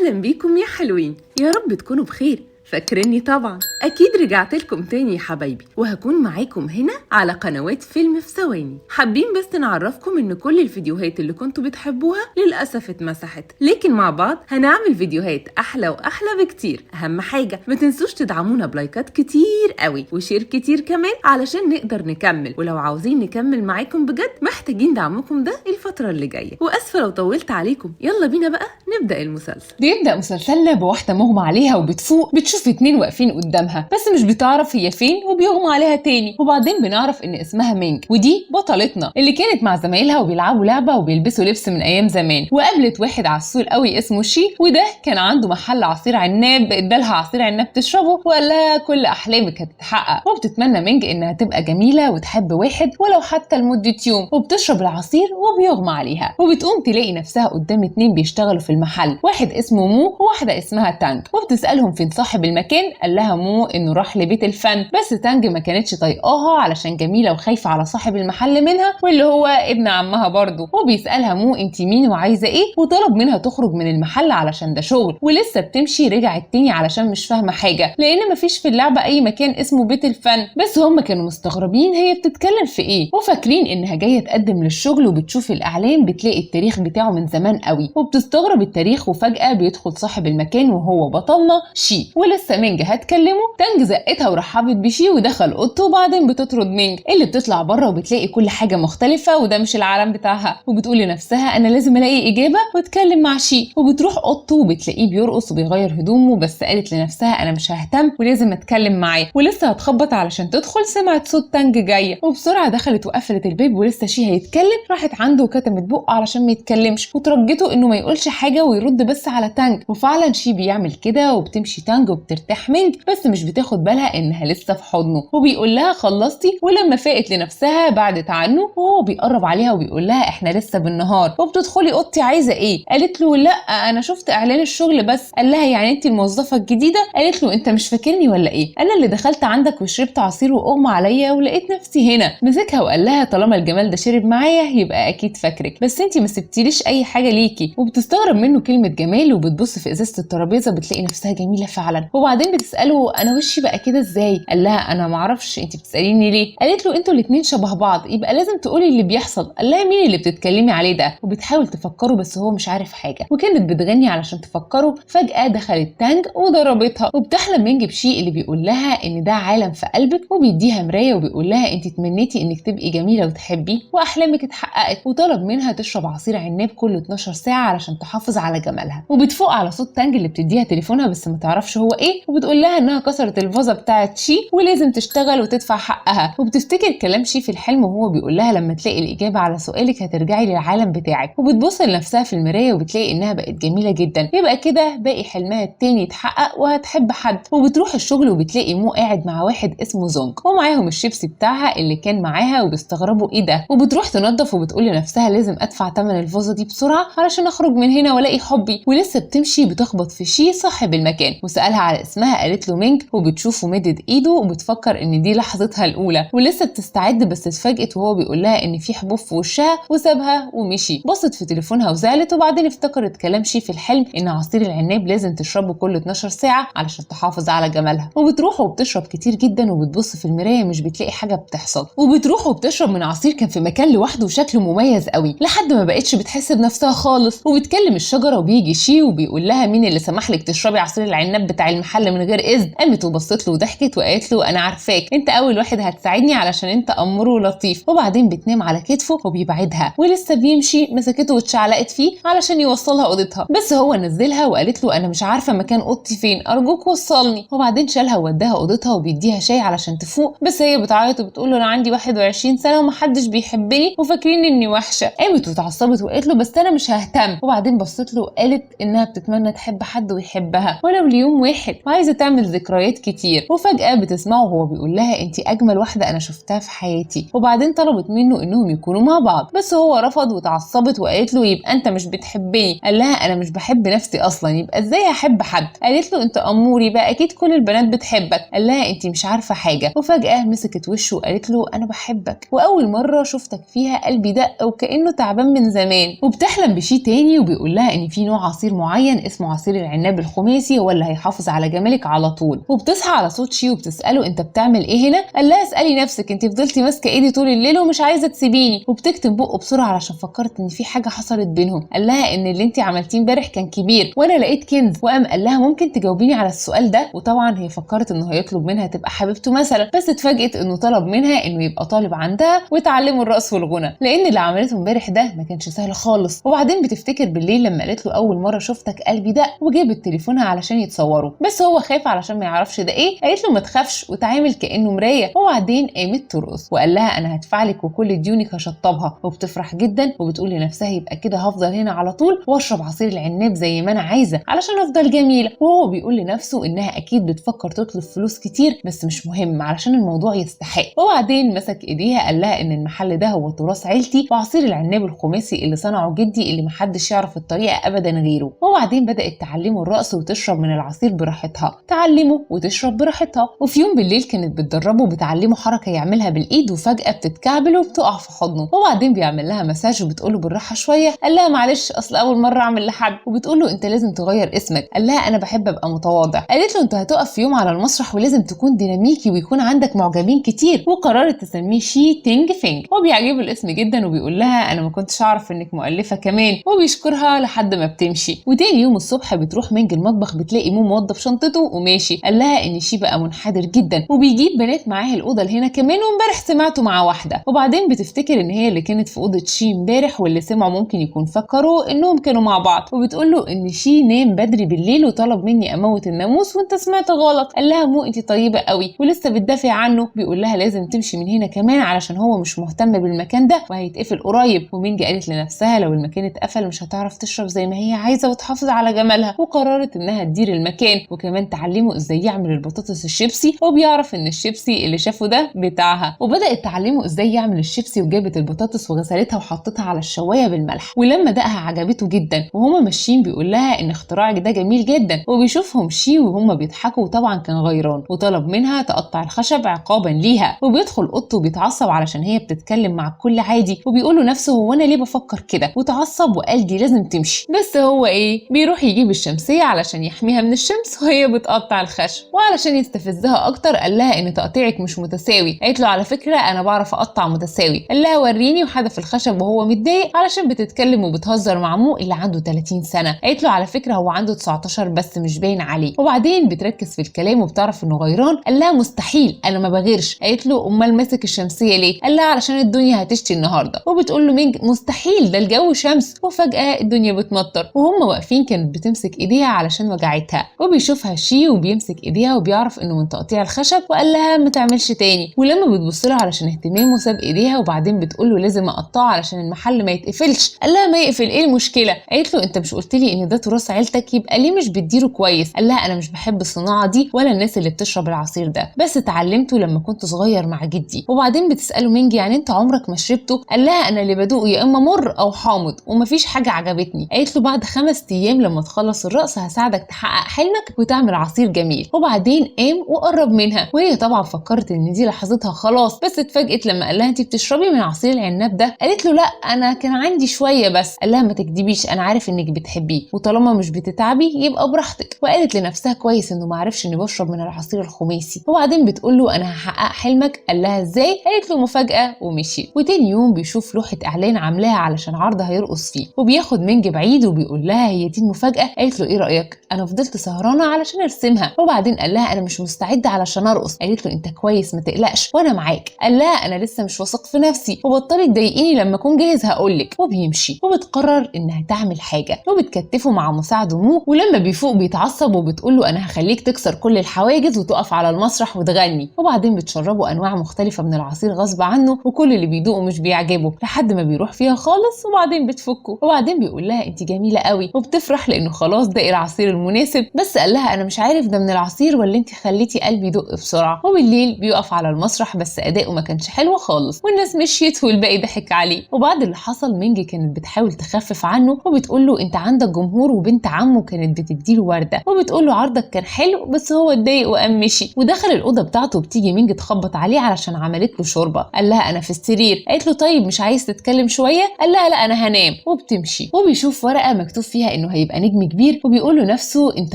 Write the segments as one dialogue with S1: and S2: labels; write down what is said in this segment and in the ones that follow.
S1: أهلا بيكم يا حلوين، يا رب تكونوا بخير. فاكريني طبعا، أكيد رجعت لكم تاني يا حبايبي، وهكون معاكم هنا على قنوات فيلم في ثواني. حابين بس نعرفكم إن كل الفيديوهات اللي كنتوا بتحبوها للأسف اتمسحت، لكن مع بعض هنعمل فيديوهات أحلى وأحلى بكتير. أهم حاجة ما تنسوش تدعمونا بلايكات كتير قوي وشير كتير كمان علشان نقدر نكمل، ولو عاوزين نكمل معاكم بجد محتاجين دعمكم ده الفترة اللي جاية. وأسفة لو طولت عليكم، يلا بينا بقى نبدأ المسلسل.
S2: بيبدأ مسلسلنا بواحدة مغمى عليها وبتفوق بتشوف اتنين واقفين قدامها، بس مش بتعرف هي فين وبيغمى عليها تاني. وبعدين بنعرف ان اسمها مينج، ودي بطلتنا اللي كانت مع زمايلها وبيلعبوا لعبة وبيلبسوا لبس من ايام زمان. وقابلت واحد عسول قوي اسمه شي، وده كان عنده محل عصير عناب، ادالها عصير عناب تشربه وقال لها كل احلامك هتتحقق. وبتتمنى مينج انها تبقى جميلة وتحب واحد ولو حتى لمدة يوم، وبتشرب العصير وبيغمى عليها. وبتقوم تلاقي نفسها قدام اتنين بيشتغلوا في المحل، واحد اسمه مو وواحدة اسمها تانج. وبتسألهم فين صاحب المكان، قال لها مو انه راح لبيت الفن، بس تانج ما كانتش طايقاها علشان جميلة وخايفة على صاحب المحل منها واللي هو ابن عمها برضه. وبيسألها مو انتي مين وعايزة ايه، وطلب منها تخرج من المحل علشان ده شغل. ولسه بتمشي رجعت تاني علشان مش فاهمة حاجة، لان مفيش في اللعبة اي مكان اسمه بيت الفن، بس هم كانوا مستغربين هي بتتكلم في ايه، وفاكرين انها جاية تقدم للشغل. وبتشوف الاعلان بتلاقي التاريخ بتاعه من زمان قوي، وبتستغرب التاريخ. وفجأة بيدخل صاحب المكان وهو بطلنا شي، ولسه مينج هتكلمه تانج زقتها ورحبت بشي ودخل اوضته. وبعدين بتطرد مينج اللي بتطلع بره وبتلاقي كل حاجه مختلفه وده مش العالم بتاعها. وبتقول لنفسها انا لازم الاقي اجابه واتكلم مع شي. وبتروح اوضته وبتلاقيه بيرقص وبيغير هدومه، بس قالت لنفسها انا مش ههتم ولازم اتكلم معاه. ولسه هتخبط علشان تدخل سمعت صوت تانج جايه، وبسرعه دخلت وقفلت الباب. ولسه شي هيتكلم راحت عنده وكتمت بقه علشان ما يتكلمش، وترجته انه ما يقولش حاجه ويرد بس على تانج. وفعلا شي بيعمل كده وبتمشي تانج وبترتاح مينج، بس مش بتاخد بالها انها لسه في حضنه. وبيقول لها خلصتي، ولما فاقت لنفسها بعدت عنه وهو بيقرب عليها وبيقول لها احنا لسه بالنهار وبتدخلي اوضتي عايزه ايه. قالت له لا انا شفت اعلان الشغل بس. قال لها يعني انت الموظفه الجديده؟ قالت له انت مش فاكرني ولا ايه؟ انا اللي دخلت عندك وشربت عصير واغمى عليا ولقيت نفسي هنا. مسكها وقال لها طالما الجمال ده شرب معايا يبقى اكيد فاكرك، بس انت ما سبتيليش اي حاجه ليكي. وبتستغرب منه كلمه جمال، وبتبص في ازازه الترابيزه بتلاقي نفسها جميله فعلا. وبعدين بتساله انا وشي بقى كده ازاي؟ قال لها انا معرفش، انت بتساليني ليه؟ قالت له انتوا الاتنين شبه بعض يبقى لازم تقولي اللي بيحصل. قال لها مين اللي بتتكلمي عليه ده؟ وبتحاول تفكره بس هو مش عارف حاجه، وكانت بتغني علشان تفكره. فجاه دخلت تانج وضربتها. وبتحلم مينج بشيء اللي بيقول لها ان ده عالم في قلبك، وبيديها مرايه وبيقول لها انت تمنيتي انك تبقي جميله وتحبيه واحلامك اتحققت. وطلب منها تشرب عصير عناب كل 12 ساعه علشان تحافظ على جمالها. وبتفوق على صوت تانج اللي بتديها تليفونها بس ما تعرفش هو ايه، وبتقول لها انها كسرت الفازه بتاعت شي ولازم تشتغل وتدفع حقها. وبتفتكر كلام شي في الحلم وهو بيقول لها لما تلاقي الاجابه على سؤالك هترجعي للعالم بتاعك. وبتبص لنفسها في المرايه وبتلاقي انها بقت جميله جدا، يبقى كده باقي حلمها التاني يتحقق وهتحب حد. وبتروح الشغل وبتلاقي مو قاعد مع واحد اسمه زونج ومعاهم الشيبسي بتاعها اللي كان معاها، وبيستغربوا ايه ده. وبتروح تنظف وبتقول لنفسها لازم ادفع ثمن الفازه دي بسرعه علشان اخرج من هنا والاقي حبي. ولسه بتمشي بتخبط في شي صاحب المكان وسالها على اسمها، قالت له مينج. وبتشوفه مدد ايده وبتفكر ان دي لحظتها الاولى، ولسه بتستعد بس اتفاجئت وهو بيقول لها ان في حبوب في وشها وسابها ومشي. بصت في تليفونها وزعلت، وبعدين افتكرت كلام شي في الحلم ان عصير العناب لازم تشربه كل 12 ساعه علشان تحافظ على جمالها. وبتروح وبتشرب كتير جدا وبتبص في المرايه مش بتلاقي حاجه بتحصل. وبتروح وبتشرب من عصير كان في مكان لوحده وشكله مميز قوي، لحد ما بقتش بتحس بنفسها خالص. وبتكلم الشجره وبيجي شي وبيقول لها مين اللي سمح لك تشربي عصير العناب بتاع المحل من غير اذن؟ قامت وبصت له وضحكت وقالت له انا عارفاك، انت اول واحد هتساعدني علشان انت امور ولطيف. وبعدين بتنام على كتفه وبيبعدها، ولسه بيمشي مسكته واتشعلقت فيه علشان يوصلها اوضتها، بس هو نزلها وقالت له انا مش عارفه مكان اوضتي فين، ارجوك وصلني. وبعدين شالها ووداها اوضتها وبيديها شاي علشان تفوق، بس هي بتعيط وبتقول له انا عندي 21 سنه ومحدش بيحبني وفاكرين اني وحشه. قامت واتعصبت وقالت له بس انا مش ههتم. وبعدين بصت له وقالت انها بتتمنى تحب حد ويحبها ولو ليوم واحد، وعايزه تعمل ذكريات ذكريات كتير. وفجأة بتسمعه وهو بيقول لها انت اجمل واحدة انا شفتها في حياتي. وبعدين طلبت منه انهم يكونوا مع بعض، بس هو رفض وتعصبت وقالت له يبقى انت مش بتحبني. قال لها انا مش بحب نفسي اصلا، يبقى ازاي هحب حد؟ قالت له انت اموري بقى، اكيد كل البنات بتحبك. قال لها انت مش عارفة حاجة. وفجأة مسكت وشه وقالت له انا بحبك، واول مرة شفتك فيها قلبي دق وكأنه تعبان من زمان. وبتحلم بشي تاني وبيقول لها ان في نوع عصير معين اسمه عصير العناب الخماسي هو اللي هيحافظ على جمالك على طول. وبتصحى على صوت شي وبتسأله انت بتعمل ايه هنا؟ قال لها اسألي نفسك، انت فضلتي ماسكة ايدي طول الليل ومش عايزة تسيبيني. وبتكتم بقه بسرعة علشان فكرت ان في حاجة حصلت بينهم. قال لها ان اللي انت عملتيه امبارح كان كبير وانا لقيت كنز. وقام قال لها ممكن تجاوبيني على السؤال ده؟ وطبعا هي فكرت انه هيطلب منها تبقى حبيبته مثلا، بس اتفاجئت انه طلب منها انه يبقى طالب عندها وتعلمه الرقص والغنى، لان اللي عملته امبارح ده ما كانش سهل خالص. وبعدين بتفتكر بالليل لما قالت له اول مرة شفتك قلبي دق، وجابت تليفونها علشان يتصوروا، بس هو خايف علشان ما يعرفش ده ايه. قالت له ما تخافش وتعامل كانه مرايه. وبعدين قامت ترقص وقال لها انا هدفع لك وكل ديونك هشطبها. وبتفرح جدا وبتقول لنفسها يبقى كده هفضل هنا على طول واشرب عصير العناب زي ما انا عايزه علشان افضل جميله. وهو بيقول لنفسه انها اكيد بتفكر تطلب فلوس كتير بس مش مهم علشان الموضوع يستحق. وبعدين مسك ايديها قال لها ان المحل ده هو تراث عيلتي وعصير العناب الخماسي اللي صنعه جدي اللي محدش يعرف الطريقه ابدا غيره. وبعدين بدات تعلمه الرقص وتشرب من العصير براحتها، تعلمه وتشرب براحتها. وفي يوم بالليل كانت بتدربه وبتعلمه حركه يعملها بالايد، وفجاه بتتكعبل وبتقع في حضنه. وبعدين بيعمل لها مساج وبتقوله بالراحه شويه. قال لها معلش اصل اول مره اعمل لحد. وبتقوله انت لازم تغير اسمك. قال لها انا بحب ابقى متواضع. قالت له انت هتقف في يوم على المسرح ولازم تكون ديناميكي ويكون عندك معجبين كتير. وقررت تسميه شي تينج فينج. وبيعجبه الاسم جدا وبيقول لها انا ما كنتش اعرف انك مؤلفه كمان. وبيشكرها لحد ما بتمشي. وتاني يوم الصبح بتروح منج المطبخ بتلاقي مو موضب شنطته وماشي. قال لها ان شي بقى منحدر جدا وبيجيب بنات معاه الاوضه هنا كمان، وامبارح سمعته مع واحده. وبعدين بتفتكر ان هي اللي كانت في اوضه شي امبارح واللي سمعوا ممكن يكون فكروا انهم كانوا مع بعض. وبتقول له ان شي نام بدري بالليل وطلب مني اموت الناموس وانت سمعت غلط. قال لها مو انت طيبه قوي ولسه بتدافع عنه. بيقول لها لازم تمشي من هنا كمان علشان هو مش مهتم بالمكان ده وهيتقفل قريب. ومنج قالت لنفسها لو المكان اتقفل مش هتعرف تشرب زي ما هي عايزه وتحافظ على جمالها. وقررت انها تدير المكان وكمان تعلمه ازاي يعمل البطاطس الشيبسي. وبيعرف ان الشيبسي اللي شافه ده بتاعها. وبدات تعلمه ازاي يعمل الشيبسي وجابت البطاطس وغسلتها وحطتها على الشوايه بالملح. ولما دقها عجبته جدا. وهما ماشيين بيقول لها ان اختراعك ده جميل جدا. وبيشوفهم شي وهما بيضحكوا وطبعا كان غيران وطلب منها تقطع الخشب عقابا ليها. وبيدخل اوضته وبيتعصب علشان هي بتتكلم مع الكل عادي. وبيقول له نفسه هو انا ليه بفكر كده؟ وتعصب وقال دي لازم تمشي. بس هو ايه، بيروح يجيب الشمسيه علشان يحميها من الشمس وهي بتقطع الخشب. وعلشان يستفزها اكتر قال لها ان تقطيعك مش متساوي. قالت له على فكره انا بعرف اقطع متساوي. قال لها وريني وحدف الخشب وهو متضايق علشان بتتكلم وبتهزر مع مو اللي عنده 30 سنه. قالت له على فكره هو عنده 19 بس مش باين عليه. وبعدين بتركز في الكلام وبتعرف انه غيران. قال لها مستحيل انا ما بغيرش. قالت له امال ماسك الشمسيه ليه؟ قال لها علشان الدنيا هتشتي النهارده. وبتقول له مينج مستحيل ده الجو شمس. وفجاه الدنيا بتمطر وهم واقفين كانت بتمسك ايديها علشان وجعتها. وبيشوفها شي وبيمسك ايديها وبيعرف انه من تقطيع الخشب وقال لها ما تعملش تاني. ولما بتبص له علشان اهتمامه ساب ايديها. وبعدين بتقول له لازم اقطعه علشان المحل ما يتقفلش. قال لها ما يقفل ايه المشكله؟ قالت له انت مش قلت لي ان ده تراث عيلتك يبقى ليه مش بتديره كويس؟ قال لها انا مش بحب الصناعه دي ولا الناس اللي بتشرب العصير ده، بس اتعلمته لما كنت صغير مع جدي. وبعدين بتساله مينج يعني انت عمرك ما شربته؟ قال لها انا اللي بدوقه يا اما مر او حامض ومفيش حاجه عجبتني. قالت له بعد 5 ايام لما تخلص الرقص هساعدك تحقق حلمك وتعمل عصير جميل. وبعدين قام وقرب منها وهي طبعا فكرت ان دي لحظتها خلاص، بس اتفاجئت لما قال لها انت بتشربي من عصير العناب ده؟ قالت له لا انا كان عندي شويه بس. قال لها ما تكدبيش انا عارف انك بتحبيه وطالما مش بتتعبي يبقى براحتك. وقالت لنفسها كويس انه ما عرفش اني بشرب من العصير الخماسي. وبعدين بتقول له انا هحقق حلمك. قال لها ازاي؟ قالت له مفاجاه ومشي. وتاني يوم بيشوف لوحه اعلان عاملاها علشان عرض هيرقص فيه وبياخد مينج بعيد وبيقول لها هي دي المفاجاه؟ قالت له ايه رايك؟ انا فضلت سهرانه علشان ارسمها. وبعدين قال لها انا مش مستعده علشان ارقص. قالت له انت كويس ما تقلقش وانا معاك. قال لها انا لسه مش واثق في نفسي وبطلي تضايقيني لما اكون جاهز هقولك. وبيمشي وبتقرر انها تعمل حاجه وبتكتفه مع مساعده مو. ولما بيفوق بيتعصب وبتقول له انا هخليك تكسر كل الحواجز وتقف على المسرح وتغني. وبعدين بتشربوا انواع مختلفه من العصير غصب عنه وكل اللي بيدوقه مش بيعجبه لحد ما بيروح فيها خالص. وبعدين بتفكه. وبعدين بيقول لها انت جميله قوي وبتفرح لانه خلاص ده العصير المناسب. بس قال لها انا مش عارف ده من العصير العصير ولا انت خليتي قلبي يدق بسرعه. وبالليل بيقف على المسرح بس اداؤه ما كانش حلو خالص، والناس مشيت والباقي ضحك عليه. وبعد اللي حصل مينج كانت بتحاول تخفف عنه وبتقول له انت عندك جمهور، وبنت عمه كانت بتديله ورده وبتقول له عرضك كان حلو بس هو اتضايق وقام مشي. ودخل الاوضه بتاعته وبتيجي مينج تخبط عليه علشان عملت له شوربه. قال لها انا في السرير. قالت له طيب مش عايز تتكلم شويه؟ قال لها لا انا هنام. وبتمشي وبيشوف ورقه مكتوب فيها انه هيبقى نجم كبير، وبيقول له نفسه انت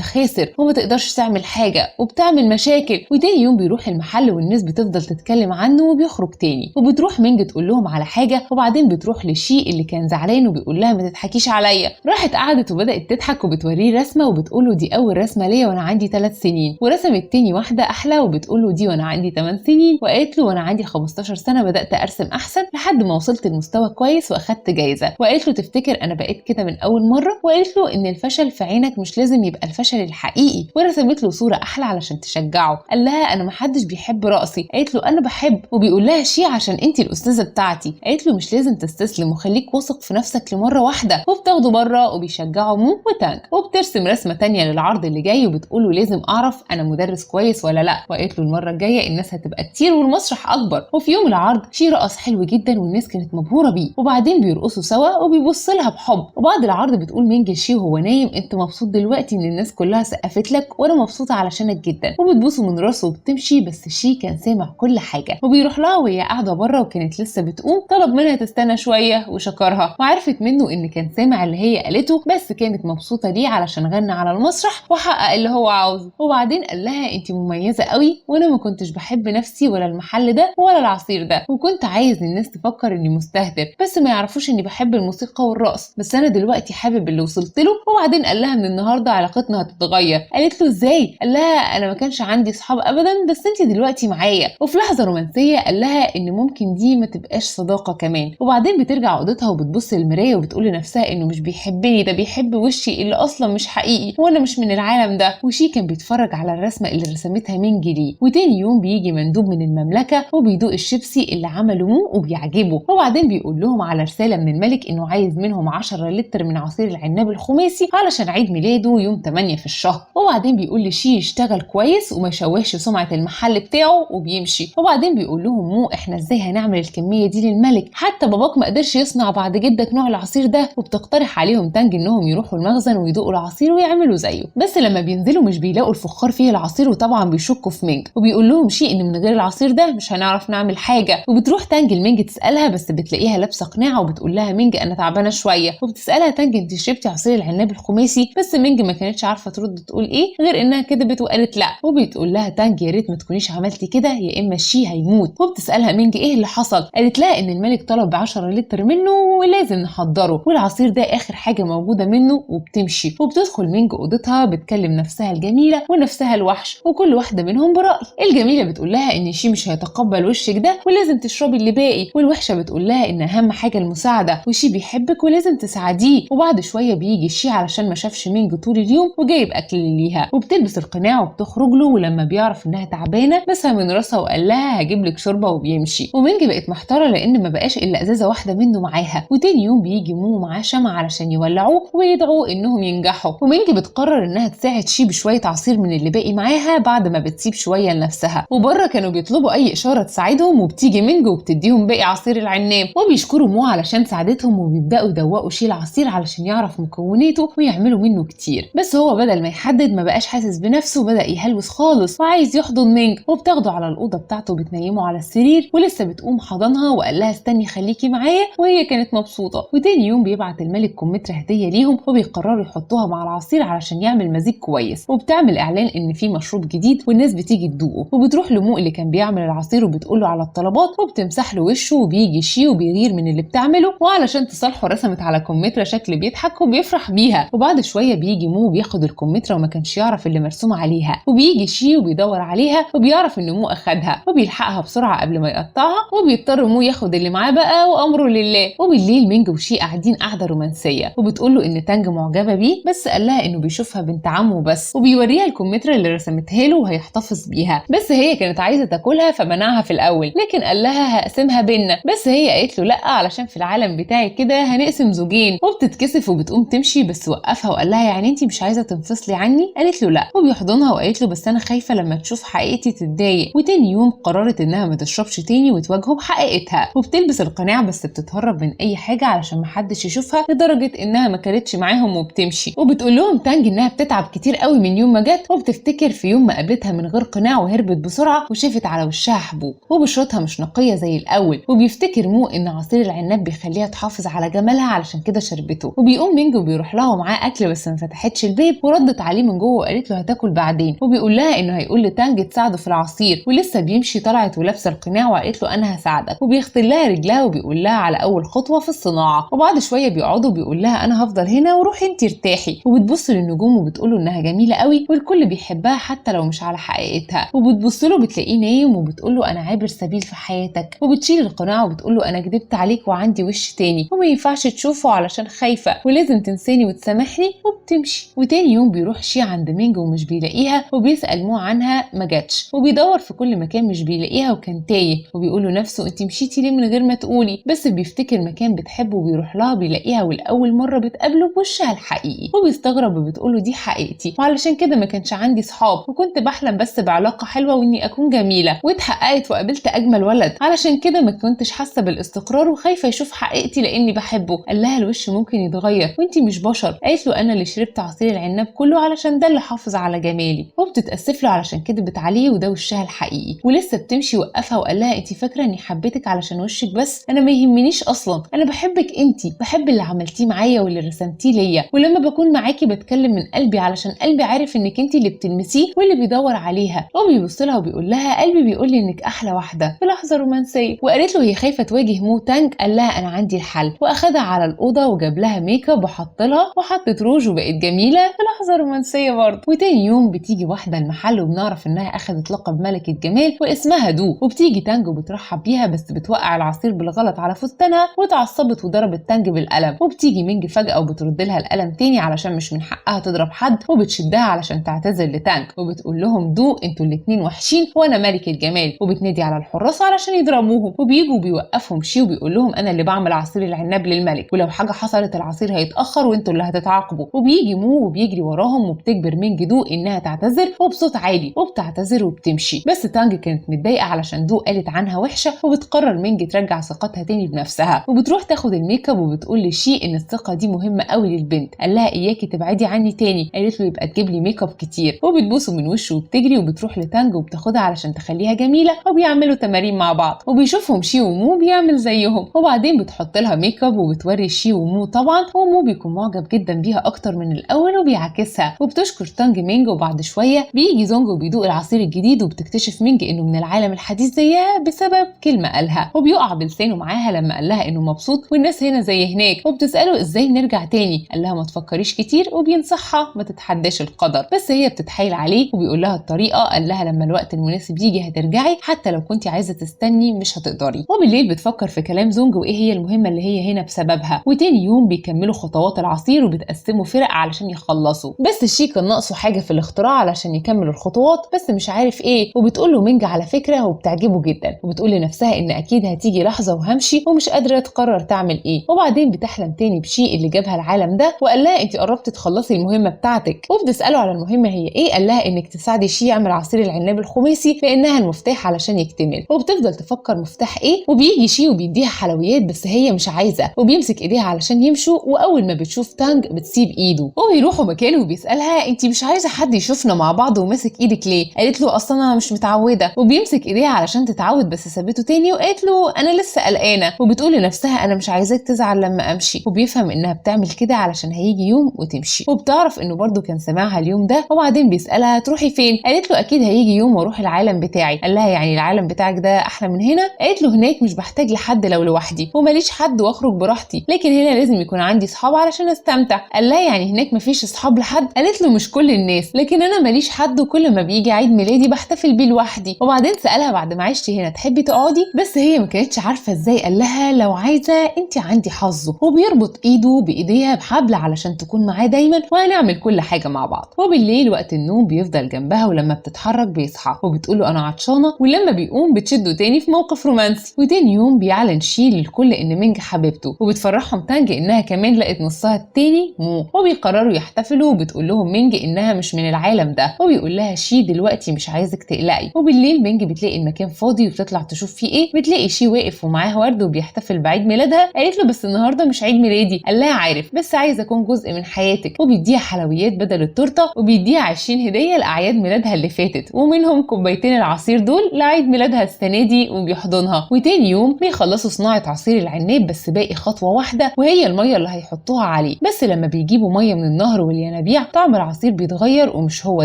S2: خاسر وما تقدرش تعمل حاجه وبتعمل مشاكل. وتاني يوم بيروح المحل والناس بتفضل تتكلم عنه وبيخرج تاني. وبتروح مينج تقول لهم على حاجه، وبعدين بتروح لشي اللي كان زعلان وبيقول لها ما تضحكيش عليا. راحت قعدت وبدات تضحك وبتوريه رسمه وبتقول له دي اول رسمه ليا وانا عندي 3 سنين. ورسمت تاني واحده احلى وبتقول له دي وانا عندي 8 سنين. وقالت له وانا عندي 15 سنه بدات ارسم احسن لحد ما وصلت لمستوى كويس واخدت جايزه. وقالت له تفتكر انا بقيت كده من اول مره؟ وقالت له ان الفشل في عينك مش لازم يبقى الفشل الحقيقي. ورسمت له صوره احلى علشان تشجعه. قال لها انا محدش بيحب رقصي. قالت له انا بحب. وبيقول لها شي عشان انتي الاستاذه بتاعتي. قالت له مش لازم تستسلم وخليك واثق في نفسك لمره واحده. وبتاخده بره وبيشجعوا مو وتانج. وبترسم رسمه تانية للعرض اللي جاي وبتقول له لازم اعرف انا مدرس كويس ولا لا. وقالت له المره الجايه الناس هتبقى كتير والمسرح اكبر. وفي يوم العرض شي رقص حلو جدا والناس كانت مبهوره بيه، وبعدين بيرقصوا سوا وبيبص لها بحب. وبعد العرض بتقول مينج شي وهو نايم انت مبسوط دلوقتي ان الناس كلها سقفت لك وانا مبسوطه علشانك جدا. وبتبوسه من راسه وبتمشي، بس شي كان سامع كل حاجه. وبيروح لها وهي قاعده بره وكانت لسه بتقوم، طلب منها تستنى شويه وشكرها، وعرفت منه ان كان سامع اللي هي قالته بس كانت مبسوطه ليه علشان غنى على المسرح وحقق اللي هو عاوزه. وبعدين قال لها انت مميزه قوي وانا ما كنتش بحب نفسي ولا المحل ده ولا العصير ده، وكنت عايز الناس تفكر اني مستهتر بس ما يعرفوش اني بحب الموسيقى والرقص، بس انا دلوقتي حابب اللي وصلت له. وبعدين قال لها من النهارده علاقتنا هتتغير. قالت له ازاي؟ قال لها انا ما كانش عندي صحاب ابدا بس انت دلوقتي معايا. وفي لحظه رومانسيه قال لها ان ممكن دي ما تبقاش صداقه كمان. وبعدين بترجع اوضتها وبتبص للمرايه وبتقول لنفسها انه مش بيحبني، ده بيحب وشي اللي اصلا مش حقيقي وانا مش من العالم ده. وشي كان بيتفرج على الرسمه اللي رسمتها مينج ليه. وتاني يوم بيجي مندوب من المملكه وبيدوق الشيبسي اللي عمله مو وبيعجبه. وبعدين بيقول لهم على رساله من الملك انه عايز منهم 10 لتر من عصير العناب الخماسي علشان عيد ميلاده يوم 8 في الشهر. وبعدين بيقول لشي يشتغل كويس وما يشوهش سمعه المحل بتاعه وبيمشي. وبعدين بيقول لهم مو احنا ازاي هنعمل الكميه دي للملك؟ حتى باباك ما قدرش يصنع بعد جدك نوع العصير ده. وبتقترح عليهم تانج انهم يروحوا المخزن ويدوقوا العصير ويعملوا زيه، بس لما بينزلوا مش بيلاقوا الفخار فيه العصير وطبعا بيشكوا في مينج. وبيقول لهم شي ان من غير العصير ده مش هنعرف نعمل حاجه. وبتروح تانج لمينج تسالها بس بتلاقيها لابسه قناع وبتقول لها مينج انا تعبانه شويه. وبتسالها تانج انت شربتي عصير العناب الخماسي؟ بس مينج ما كانتش عارفه ترد تقول ايه غير انها كدبت وقالت لا. وبتقول لها تانج يا ريت ما تكونيش عملتي كده يا اما شي هيموت. وبتسالها مينج ايه اللي حصل؟ قالت لها ان الملك طلب 10 لتر منه ولازم نحضره والعصير ده اخر حاجه موجوده منه. وبتمشي وبتدخل مينج اوضتها بتكلم نفسها الجميله ونفسها الوحش وكل واحده منهم براي. الجميله بتقول لها ان شي مش هيتقبل وشك ده ولازم تشربي اللي باقي، والوحشه بتقول لها ان اهم حاجه المساعده وشي بيحبك ولازم تساعديه. وبعد شويه بيجي شي علشان ما شافش مينج طول اليوم وجايب اكل ليها. وبتلبس القناع وبتخرج له، ولما بيعرف انها تعبانه مسها من راسها وقال لها هجيب لك شوربه وبيمشي. ومينج بقت محتاره لان ما بقاش الا ازازه واحده منه معاها. وتاني يوم بيجي مو معاه شمع علشان يولعوه ويدعوا انهم ينجحوا. ومينج بتقرر انها تساعد شي بشويه عصير من اللي باقي معاها بعد ما بتسيب شويه لنفسها. وبره كانوا بيطلبوا اي اشاره تساعدهم وبتيجي مينج وبتديهم باقي عصير العناب. وبيشكروا مو علشان ساعدتهم وبيبداوا يدوقوا شي العصير علشان يعرف مكوناته ويعملوا منه كتير. بس هو بدل ما يحدد ما بقاش حاسس بنفسه، بدا يهلوس خالص وعايز يحضن مينج. وبتاخده على الاوضه بتاعته وبتنيمه على السرير ولسه بتقوم حضنها وقال لها استني خليكي معايا، وهي كانت مبسوطه. وتاني يوم بيبعت الملك كمثرى هديه ليهم وبيقرروا يحطوها مع العصير علشان يعمل مزيج كويس. وبتعمل اعلان ان في مشروب جديد والناس بتيجي تدوقه. وبتروح لمو اللي كان بيعمل العصير وبتقول له على الطلبات وبتمسح له وشه. وبيجي شي وبيغير من اللي بتعمله وعلشان تصالحه رسمت على كمثرى شكل بيضحك وبيفرح بيها. وبعد شويه بيجي مو بياخد الكمثرى وما كانش يعرف اللي مرسوم عليها. وبيجي شي وبيدور عليها وبيعرف ان مو اخدها وبيلحقها بسرعه قبل ما يقطعها. وبيضطر مو ياخد اللي معاه بقى وامره لله. وبالليل مينج وشي قاعدين قاعده رومانسيه وبتقول له ان تانج معجبه بيه بس قال لها انه بيشوفها بنت عمه بس. وبيوريها الكمثرى اللي رسمتها له وهيحتفظ بيها، بس هي كانت عايزه تاكلها فمنعها في الاول لكن قال لها هقسمها بينا، بس هي قالت له لا علشان في العالم بتاعي كده هنقسم زوجين. وبتتكسف وبتقوم تمشي بس وقفها وقال لها يعني انت مش عايزه تنفصلي عني؟ قالت له لا. بتحضنها وقالت له بس انا خايفه لما تشوف حقيقتي تتضايق. وتاني يوم قررت انها ما تشربش تاني وتواجهه بحقيقتها، وبتلبس القناع بس بتتهرب من اي حاجه علشان محدش يشوفها، لدرجه انها ما كانتش معاهم وبتمشي. وبتقول لهم تانج انها بتتعب كتير قوي من يوم ما جت، وبتفتكر في يوم ما قابلتها من غير قناع وهربت بسرعه وشافت على وشها حبوب وبشرتها مش نقيه زي الاول. وبيفتكر مو ان عصير العناب بيخليها تحافظ على جمالها علشان كده شربته. وبيقوم مينج وبيروح لها ومعاه اكل بس ما فتحتش الباب، وردت عليه من جوه وقالت له هتاكل بعدين. وبيقول لها انه هيقول لتانج تساعده في العصير، ولسه بيمشي طلعت ولابسه القناع وقالت له انا هساعدك. وبيغسل لها رجلها وبيقول لها على اول خطوه في الصناعه. وبعد شويه بيقعدوا وبيقول لها انا هفضل هنا وروحي انت ارتاحي. وبتبص للنجوم وبتقول له انها جميله قوي والكل بيحبها حتى لو مش على حقيقتها. وبتبص له بتلاقيه نايم وبتقول له انا عابر سبيل في حياتك. وبتشيل القناع وبتقول له انا كدبت عليك وعندي وش تاني وما ينفعش تشوفه علشان خايفه ولازم تنساني وتسامحني. وبتمشي. وتاني يوم بيروح شي عند مينج ومش بيلاقيها، وبيسأل مو عنها ما جاتش، وبيدور في كل مكان مش بيلاقيها وكان تايه. وبيقول له نفسه انت مشيتي ليه من غير ما تقولي؟ بس بيفتكر مكان بتحبه وبيروح لها بيلاقيها، والاول مره بتقابله بوشها الحقيقي. وبيستغرب وبتقول له دي حقيقتي وعلشان كده ما كانش عندي صحاب وكنت بحلم بس بعلاقه حلوه واني اكون جميله، واتحققت وقابلت اجمل ولد علشان كده ما كنتش حاسه بالاستقرار وخايفه يشوف حقيقتي لاني بحبه. قال لها الوش ممكن يتغير وانت مش بشر. قالت له انا اللي شربت عصير العناب كله علشان ده اللي حافظ على جمالي. وبتتاسف له علشان كدبت عليه وده وشها الحقيقي. ولسه بتمشي وقفها وقال لها انت فاكره اني حبيتك علشان وشك بس؟ انا ما يهمنيش اصلا، انا بحبك انت، بحب اللي عملتيه معايا واللي رسمتيه ليا، ولما بكون معاكي بتكلم من قلبي علشان قلبي عارف انك انت اللي بتلمسيه واللي بيدور عليها. وبيبص لها وبيقول لها قلبي بيقول لي انك احلى واحده في لحظه رومانسيه. وقالت له هي خايفه تواجه مو تانج. قال لها انا عندي الحل، واخدها على الاوضه وجاب لها ميك اب وحط لها وحطت روج وبقت جميله في لحظه رومانسيه برضه. وتاني يوم بتيجي واحده المحل وبنعرف انها اخذت لقب ملكه جمال واسمها دو. وبتيجي تانج وبترحب بيها بس بتوقع العصير بالغلط على فستانها واتعصبت وضربت تانج بالقلم. وبتيجي مينج فجاه وبترد لها القلم تاني علشان مش من حقها تضرب حد، وبتشدها علشان تعتذر لتانج وبتقول لهم دو انتوا الاتنين وحشين وانا ملكه جمال. وبتنادي على الحراس علشان يضربوهم، وبيجوا وبيوقفهم شي وبيقول لهم انا اللي بعمل عصير العناب للملك ولو حاجه حصلت العصير هيتاخر وانتوا اللي هتتعاقبوا. وبيجي مو وبيجري وراهم وبتجبر مينج دو انها تعتذر وبصوت عالي وبتعتذر وبتمشي. بس تانج كانت متضايقه علشان دو قالت عنها وحشه، وبتقرر مينج ترجع ثقتها تاني بنفسها. وبتروح تاخد الميك اب وبتقول لشي ان الثقه دي مهمه قوي للبنت. قال لها اياكي تبعدي عني تاني. قالت له يبقى تجيب لي ميك اب كتير. وبتبوسه من وشه وبتجري وبتروح لتانج وبتاخدها علشان تخليها جميله، وبيعملوا تمارين مع بعض وبيشوفهم شي ومو بيعمل زيهم. وبعدين بتحط لها ميك اب وبتوري شي ومو طبعا، ومو بيكون معجب جدا بيها اكتر من الاول وبيعاكسها. وبتشكر تانج مينج. وبعد شويه بيجي زونج وبيدوق العصير الجديد، وبتكتشف مينج انه من العالم الحديث زيها بسبب كلمه قالها، وبيقع بلسانه معاها لما قال لها انه مبسوط والناس هنا زي هناك. وبتساله ازاي نرجع تاني؟ قال لها ما تفكريش كتير، وبينصحها ما تتحداش القدر، بس هي بتتحايل عليه وبيقول لها الطريقه. قال لها لما الوقت المناسب يجي هترجعي، حتى لو كنتي عايزه تستني مش هتقدري. وبالليل بتفكر في كلام زونج وايه هي المهمه اللي هي هنا بسببها. وتاني يوم بيكملوا خطوات العصير وبتقسموا فرق علشان يخلصوا، بس الشي كان ناقصه حاجه في الاختراع علشان يكمل الخطوات بس مش عارف ايه. وبتقول له مينج على فكره وبتعجبه جدا، وبتقول لنفسها ان اكيد هتيجي لحظه وهمشي ومش قادره تقرر تعمل ايه. وبعدين بتحلم تاني بشي اللي جابها العالم ده وقال لها انت قربتي تخلصي المهمه بتاعتك. وبتساله على المهمه هي ايه. قال لها انك تساعدي شي يعمل عصير العناب الخماسي لانها المفتاح علشان يكتمل. وبتفضل تفكر مفتاح ايه، وبيجي شي وبيديها حلويات بس هي مش عايزه، وبيمسك ايديها علشان يمشوا. واول ما بتشوف تانج بتسيب ايده وبيروحوا مكانه وبيسالها انت مش عايزه حد يشوفنا مع بعض وماسك ايدك ليه؟ قالت له اصلا انا مش متعوده. وبيمسك ايديها علشان تتعود بس سابته تاني وقالت له انا لسه قلقانه. وبتقول لنفسها انا مش عايزاك تزعل لما امشي. وبيفهم انها بتعمل كده علشان هيجي يوم وتمشي. وبتعرف انه برده كان سامعها اليوم ده. وبعدين بيسالها تروحي فين؟ قالت له اكيد هيجي يوم واروح العالم بتاعي. قال لها يعني العالم بتاعك ده احلى من هنا؟ قالت له هناك مش بحتاج لحد لو لوحدي وماليش حد واخرج براحتي، لكن هنا لازم يكون عندي صحاب علشان استمتع. قال لها يعني هناك مفيش اصحاب لحد؟ قالت له مش كل الناس، لكن انا ماليش حد وكل ما بيجي عيد ميلادي بحتفل بيه لوحدي. وبعدين سالها بعد ما عشتي هنا تحبي تقعدي؟ بس هي ما كانتش عارفه ازاي. قال لها لو عايزه انت عندي حظه. وبيربط ايده بايديها بحبل علشان تكون معاه دايما وهنعمل كل حاجه مع بعض. وبالليل وقت النوم بيفضل جنبها ولما بتتحرك بيصحى وبتقول له انا عطشانه، ولما بيقوم بتشده تاني في موقف رومانسي. وتاني يوم بيعلن شي للكل ان مينج حبيبته، وبتفرحهم تانج انها كمان لقت نصها التاني مو. وبيقرروا يحتفلوا وبتقول لهم مينج انها مش من العالم ده. وبيقول لها شي دلوقتي مش عايزك تقلقي. وبالليل مينج بتلاقي المكان فاضي وبتطلع تشوف فيه ايه، بتلاقي شي واقف ومعاه ورد وبيحتفل بعيد ميلادها. قالت له بس النهارده مش عيد ميلادي. قال لها عارف، بس عايز اكون جزء من حياتك. وبيديها حلويات بدل التورته، وبيديها 20 هديه لاعياد ميلادها اللي فاتت، ومنهم كوبايتين العصير دول لعيد ميلادها السنه دي، وبيحضنها. وتاني يوم بيخلصوا صناعه عصير العناب، بس باقي خطوه واحده وهي الميه اللي هيحطوها عليه. بس لما بيجيبوا ميه من النهر والينابيع طعم العصير بيتغير ومش هو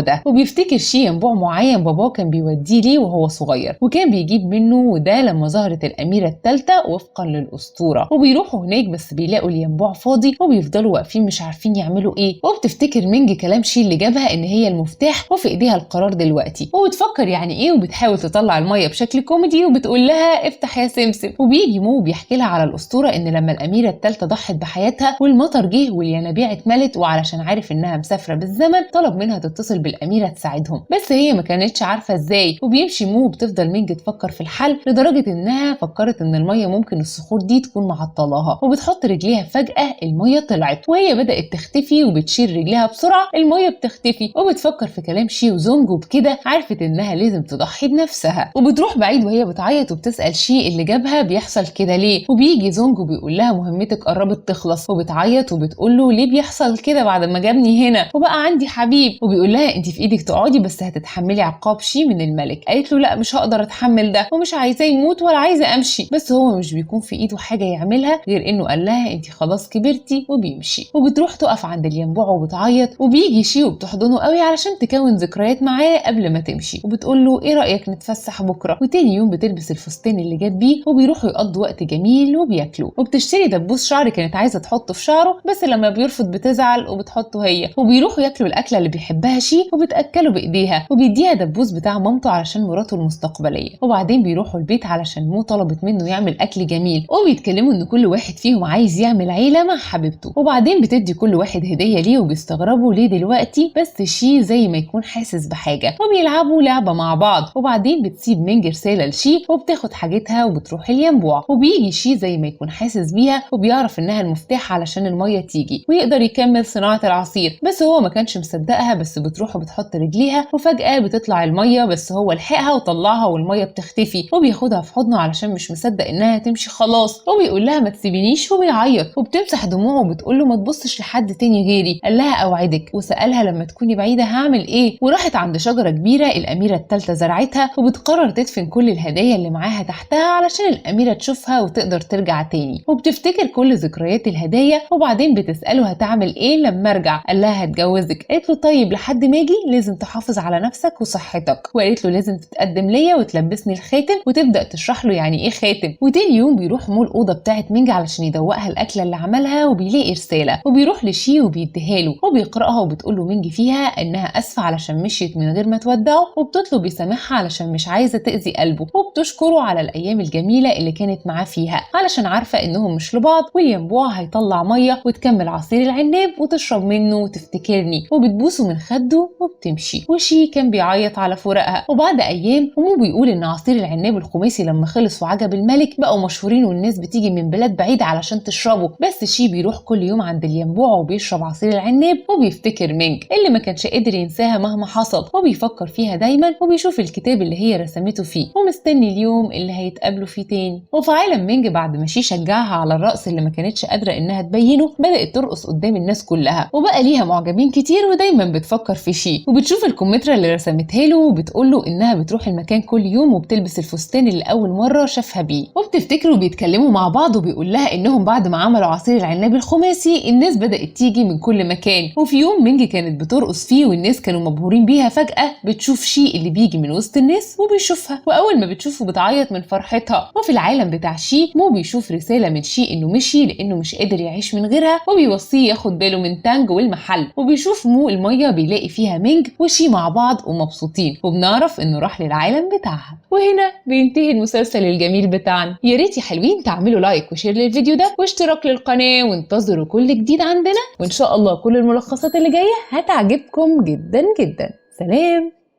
S2: ده. وبيفتكر شي ينبوع معين باباه كان بيوديه ليه وهو صغير وكان بيجيب منه، وده لما ظهرت الاميره الثالثه وفقا للاسطوره. وبيروحوا هناك بس بيلاقوا الينبوع فاضي، وبيفضلوا واقفين مش عارفين يعملوا ايه. وبتفتكر مينج كلام شي اللي جابها ان هي المفتاح وفي ايديها القرار دلوقتي، وبتفكر يعني ايه، وبتحاول تطلع الميه بشكل كوميدي وبتقول لها افتح يا سمسم. وبيجي مو بيحكي لها على الاسطوره ان لما الاميره الثالثه ضحت بحياتها والمطر جه والينابيع اتملت، وعلشان عارف انها مسافره بالزمن طلب منها تتصل بالاميره تساعدهم، بس هي ما كانتش عارفه ازاي. وبيمشي مو وبتفضل مينج تفكر في الحل لدرجه انها فكرت ان الميه ممكن الصخور دي تكون معطلاها. وبتحط رجليها فجاه الميه طلعت، وهي بدات تختفي وبتشيل رجليها بسرعه الميه بتختفي. وبتفكر في كلام شي وزونج، وبكده عرفت انها لازم تضحي بنفسها. وبتروح بعيد وهي بتعيط وبتسال شي اللي جابها بيحصل كده ليه. وبيجي زونج وبيقول لها مهمتك قربت تخلص. وبتعيط وبتقول له ليه بيحصل كده بعد ما جابني هنا وبقى عندي حبيب. وبيقول لها انت في ايدك تقعدي بس هتتحملي عقاب شي من الملك. قالت له لا مش هقدر اتحمل ده، ومش عايزاه يموت ولا عايزه امشي. بس هو مش بيكون في ايده حاجه يعملها غير انه قال لها انت خلاص كبرتي، وبيمشي. وبتروح تقف عند الينبوع وبتعيط، وبيجي شي وبتحضنه قوي علشان تكون ذكريات معاه قبل ما تمشي. وبتقول له ايه رايك نتفسح بكره. وتاني يوم بتلبس الفستان اللي جت بيه وبيروحوا يقضوا وقت جميل وبياكلوا. وبتشتري دبوس شعر كانت عايزه تحطه في شعره، بس لما بيرفض بتزعل وبتحطه هي. وبيروحوا ياكلوا الاكله اللي بيحبها شي وبتاكله بايديها، وبيديها دبوس بتاع مامته علشان مراته المستقبليه. وبعدين بيروحوا البيت علشان مو طلبت منه يعمل اكل جميل، وبيتكلموا ان كل واحد فيهم عايز يعمل عيله مع حبيبته. وبعدين بتدي كل واحد هديه ليه، وبيستغربوا ليه دلوقتي، بس شي زي ما يكون حاسس بحاجه. وبيلعبوا لعبه مع بعض. وبعدين بتسيب مينج رساله لشي وبتاخد حاجتها وبتروح الينبوع. وبيجي شي زي ما يكون حاسس بيها وبيعرف انها المفتاح علشان الميه تيجي ويقدر يكمل صناعه العصير، بس هو ما كانش مصدقها. بس بتروح وبتحط رجليها وفجاه بتطلع الميه، بس هو لحقها وطلعها والميه بتختفي. وبياخدها في حضنه علشان مش مصدق انها تمشي خلاص. وبيقول لها ما تسيبينيش، وبيعيط. وبتمسح دموعه وبتقول له ما تبصش لحد تاني غيري. قال لها اوعدك. وسالها لما تكوني بعيده هعمل ايه. وراحت عند شجره كبيره الاميره الثالثه زرعتها، وبتقرر تدفن كل الهدايا اللي معاها تحتها علشان الاميره تشوفها وتقدر ترجع تاني. وبتفتكر كل ذكريات الهدايا. وبعدين بتساله هتعمل ايه لما ارجع. قال لها هتجوزك. قالت له طيب لحد ما اجي لازم تحافظ على نفسك وصحتك. وقالت له لازم تتقدم ليا وتلبسني الخاتم، وتبدا تشرح له يعني ايه خاتم. وتاني يوم بيروح مول الاوضه بتاعت مينج علشان يدوقها الاكله اللي عملها، وبيلاقي رساله وبيروح لشي وبيديها له. وبيقراها وبتقول له مينج فيها انها اسفه علشان مشيت من غير ما تودعه، وبتطلب يسامحها علشان مش عايزه تاذي قلبه. وبتشكره على الايام الجميله اللي كانت معاه فيها علشان عارفه انهم مش لبعض. والينبوع هيطلع ميه وتكمل عصير العناب وتشرب منه وتفتكرني. وبتبوسه من خده وبتمشي. وشي كان بيعيط على فراقها. وبعد ايام ومو بيقول ان عصير العناب الخماسي لما خلص وعجب الملك بقوا مشهورين والناس بتيجي من بلاد بعيده علشان تشربه. بس شي بيروح كل يوم عند الينبوع وبيشرب عصير العناب، وبيفتكر مينج اللي ما كانش قادر ينساها مهما حصل، وبيفكر فيها دايما. وبيشوف الكتاب اللي هي رسمته فيه ومستني اليوم اللي هيتقابلوا فيه تاني. وفي عالم مينج بعد ما شي شجعها على الرقص اللي ما كانتش قادره انها تبينه، بدات ترقص قدام الناس كلها، وبقى ليها معجبين كتير ودايما بتفكر في شي. وبتشوف الكمثرى اللي رسمتها له وبتقول له انها بتروح المكان كل يوم وبتلبس الفستان اللي اول مره شافها بيه. وبتفتكروا بيتكلموا مع بعض، وبيقول لها انهم بعد ما عملوا عصير العناب الخماسي الناس بدات تيجي من كل مكان. وفي يوم مينج كانت بترقص فيه والناس كانوا مبهورين بيها، فجاه بتشوف شي اللي بيجي من وسط الناس وبيشوفها، واول ما بتشوفه بتعيط من فرحتها. وفي العالم بتاع شي مو بيشوف رساله من شي انه مشي لانه مش قادر يعيش من غيرها، وبيوصيه ياخد باله من تانج والمحل. وبيشوف مو الميه بيلاقي فيها مينج وشي مع بعض ومبسوطين، وبنعرف انه راح للعالم بتاعها. وهنا بينتهي المسلسل الجميل بتاعنا. يا ريت يا حلوين تعملوا لايك وشير للفيديو ده واشتراك للقناه، وانتظروا كل جديد عندنا، وان شاء الله كل الملخصات اللي جايه هتعجبكم جدا جدا. سلام.